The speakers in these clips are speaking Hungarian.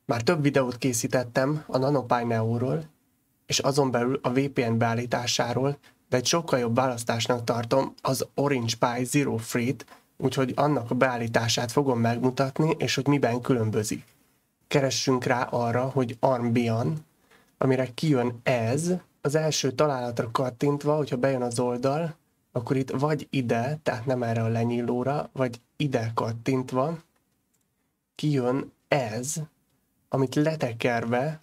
Már több videót készítettem a NanoPi Neo-ról, és azon belül a VPN beállításáról, de egy sokkal jobb választásnak tartom az Orange Pi Zero Free-t, úgyhogy annak a beállítását fogom megmutatni, és hogy miben különbözik. Keressünk rá arra, hogy Armbian, amire kijön ez, az első találatra kattintva, hogyha bejön az oldal, akkor itt vagy ide, tehát nem erre a lenyílóra, vagy ide kattintva, kijön ez, amit letekerve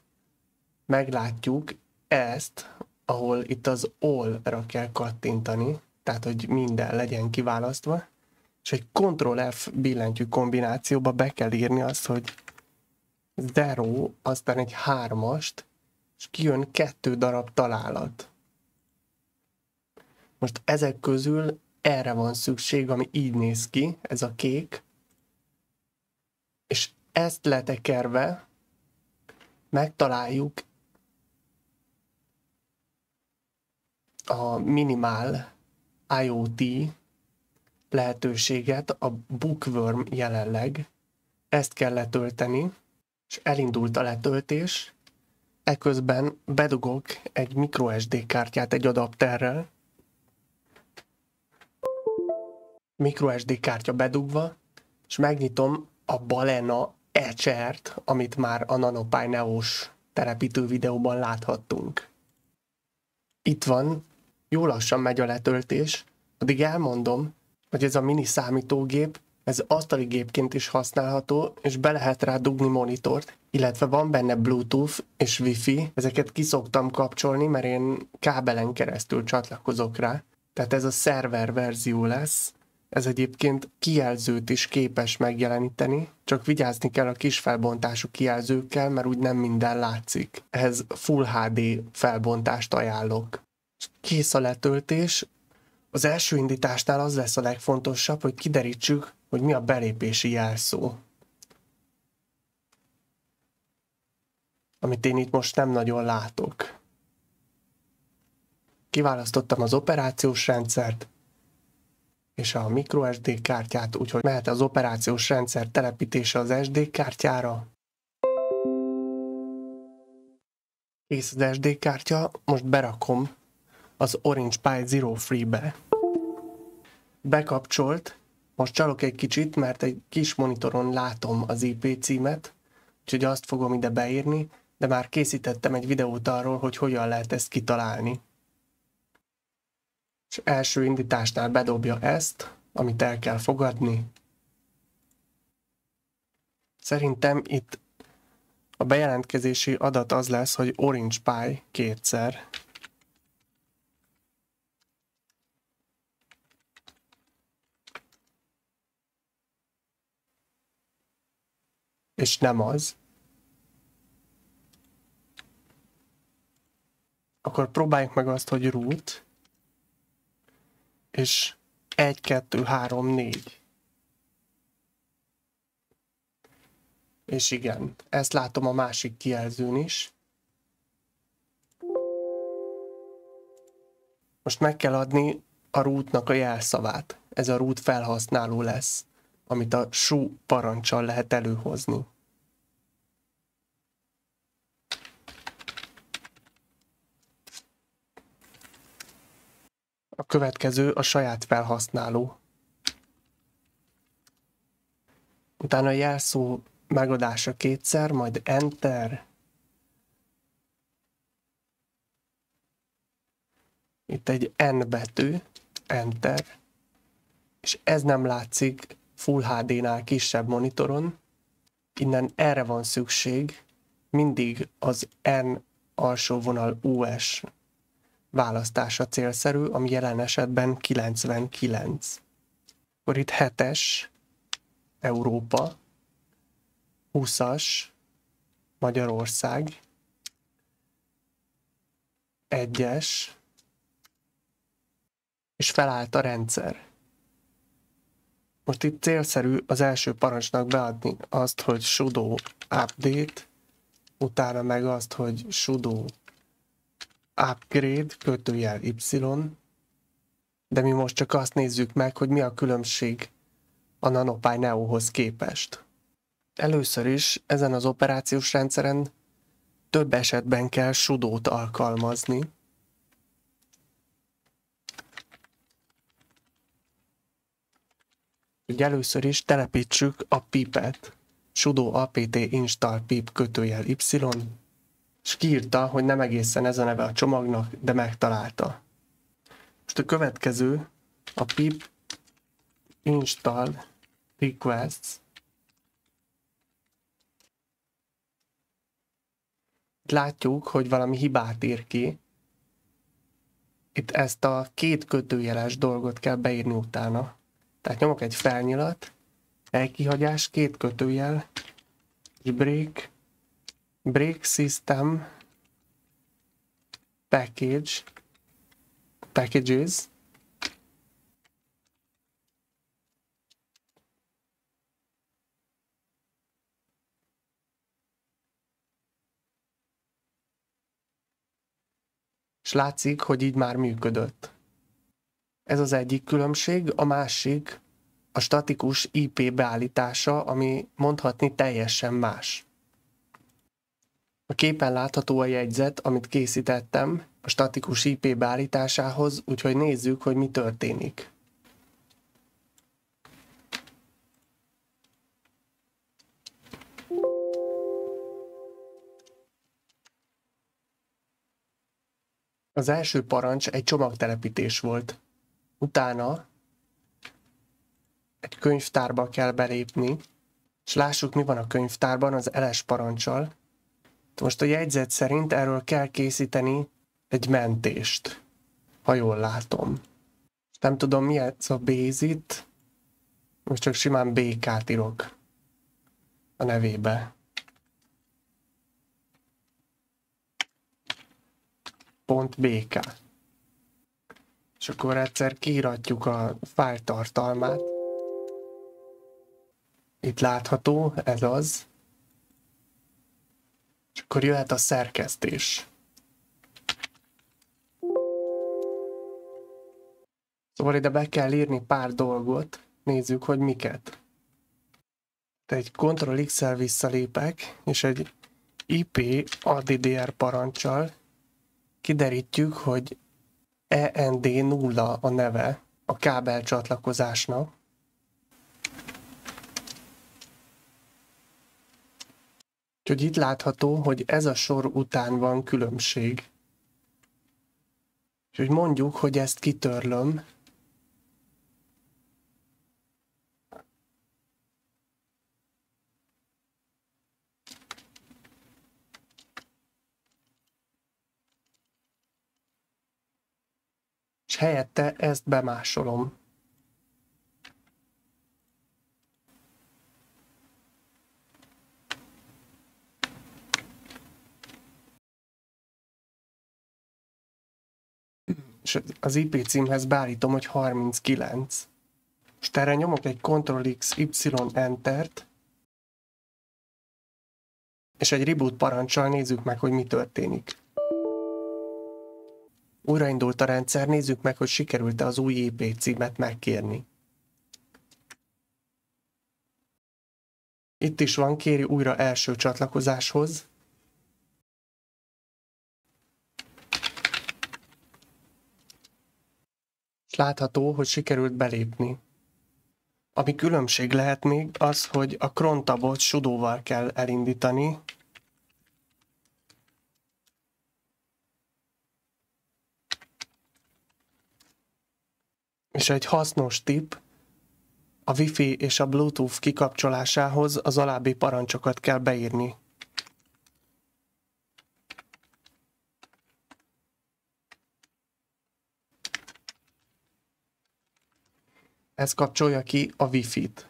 meglátjuk ezt, ahol itt az all-ra kell kattintani, tehát hogy minden legyen kiválasztva, és egy Ctrl-F billentyű kombinációba be kell írni azt, hogy 0, aztán egy 3-ast, és kijön 2 darab találat. Most ezek közül erre van szükség, ami így néz ki, ez a kék, és ezt letekerve megtaláljuk a minimál IoT lehetőséget, a Bookworm jelenleg. Ezt kell letölteni, és elindult a letöltés. Eközben bedugok egy microSD kártyát egy adapterrel. MicroSD kártya bedugva, és megnyitom a Balena Etchert, amit már a NanoPi Neo-s telepítő videóban láthattunk. Itt van, jó lassan megy a letöltés, addig elmondom, hogy ez a mini számítógép, ez asztali gépként is használható, és be lehet rá dugni monitort, illetve van benne Bluetooth és Wi-Fi, ezeket ki szoktam kapcsolni, mert én kábelen keresztül csatlakozok rá, tehát ez a szerver verzió lesz. Ez egyébként kijelzőt is képes megjeleníteni, csak vigyázni kell a kis felbontású kijelzőkkel, mert úgy nem minden látszik. Ehhez Full HD felbontást ajánlok. Kész a letöltés. Az első indításnál az lesz a legfontosabb, hogy kiderítsük, hogy mi a belépési jelszó. Amit én itt most nem nagyon látok. Kiválasztottam az operációs rendszert, és a microSD kártyát, úgyhogy mehet az operációs rendszer telepítése az SD kártyára. Kész az SD kártya, most berakom az Orange Pi Zero Free-be. Bekapcsolt, most csalok egy kicsit, mert egy kis monitoron látom az IP címet, úgyhogy azt fogom ide beírni, de már készítettem egy videót arról, hogy hogyan lehet ezt kitalálni. És első indításnál bedobja ezt, amit el kell fogadni. Szerintem itt a bejelentkezési adat az lesz, hogy Orange Pi kétszer. És nem az. Akkor próbáljuk meg azt, hogy root. És 1, 2, 3, 4. És igen, ezt látom a másik kijelzőn is. Most meg kell adni a rootnak a jelszavát. Ez a root felhasználó lesz, amit a su parancsal lehet előhozni. A következő a saját felhasználó. Utána a jelszó megadása kétszer, majd Enter. Itt egy N betű, Enter. És ez nem látszik Full HD-nál kisebb monitoron. Innen erre van szükség. Mindig az N alsó vonal US választása célszerű, ami jelen esetben 99. Akkor itt 7-es Európa, 20-as Magyarország, 1-es, és felállt a rendszer. Most itt célszerű az első parancsnak beadni azt, hogy sudo update, utána meg azt, hogy sudo upgrade --y, de mi most csak azt nézzük meg, hogy mi a különbség a NanoPi Neo-hoz képest. Először is ezen az operációs rendszeren több esetben kell sudót alkalmazni. Úgy először is telepítsük a pipet. Sudo apt install pip --y, és kiírta, hogy nem egészen ez a neve a csomagnak, de megtalálta. Most a következő a pip install requests. Itt látjuk, hogy valami hibát ír ki. Itt ezt a két kötőjeles dolgot kell beírni utána. Tehát nyomok egy felnyilat, elkihagyás, két kötőjel, és break system packages, és látszik, hogy így már működött. Ez az egyik különbség, a másik a statikus IP beállítása, ami mondhatni teljesen más. A képen látható a jegyzet, amit készítettem a statikus IP beállításához, úgyhogy nézzük, hogy mi történik. Az első parancs egy csomagtelepítés volt. Utána egy könyvtárba kell belépni, és lássuk, mi van a könyvtárban az ls parancsal. Most a jegyzet szerint erről kell készíteni egy mentést, ha jól látom. Nem tudom, mi ez a Basit, most csak simán BK-t írok a nevébe. .bk. És akkor egyszer kiíratjuk a fájl tartalmát. Itt látható, ez az. És akkor jöhet a szerkesztés. Szóval ide be kell írni pár dolgot, nézzük, hogy miket. Egy Ctrl+X-el visszalépek, és egy IP addr parancsal kiderítjük, hogy END0 a neve a kábel csatlakozásnak. Úgyhogy itt látható, hogy ez a sor után van különbség. Úgyhogy mondjuk, hogy ezt kitörlöm. És helyette ezt bemásolom. És az IP címhez beállítom, hogy 39. Most erre nyomok egy Ctrl+X, Y, Entert, és egy reboot parancsal nézzük meg, hogy mi történik. Újraindult a rendszer, nézzük meg, hogy sikerült-e az új IP címet megkérni. Itt is van, kéri újra első csatlakozáshoz. És látható, hogy sikerült belépni. Ami különbség lehet még az, hogy a cron tabot sudóval kell elindítani. És egy hasznos tipp, a Wi-Fi és a Bluetooth kikapcsolásához az alábbi parancsokat kell beírni. Ez kapcsolja ki a Wi-Fi-t.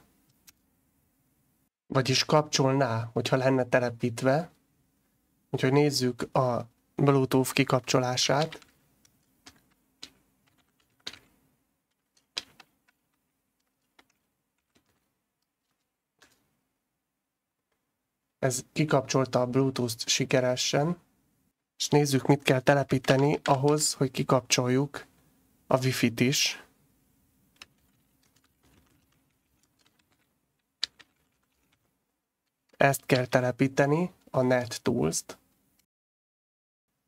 Vagyis kapcsolná, hogyha lenne telepítve. Úgyhogy nézzük a Bluetooth kikapcsolását. Ez kikapcsolta a Bluetooth-t sikeresen. És nézzük, mit kell telepíteni ahhoz, hogy kikapcsoljuk a Wi-Fi-t is. Ezt kell telepíteni, a Net Tools-t.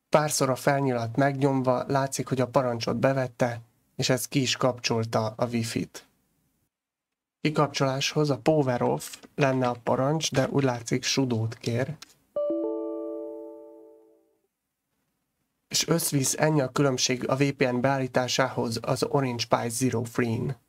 Párszor a felnyilat megnyomva látszik, hogy a parancsot bevette, és ez ki is kapcsolta a Wi-Fi-t. Kikapcsoláshoz a Power Off lenne a parancs, de úgy látszik sudót kér. És összvisz ennyi a különbség a VPN beállításához az Orange Pi Zero Free-n.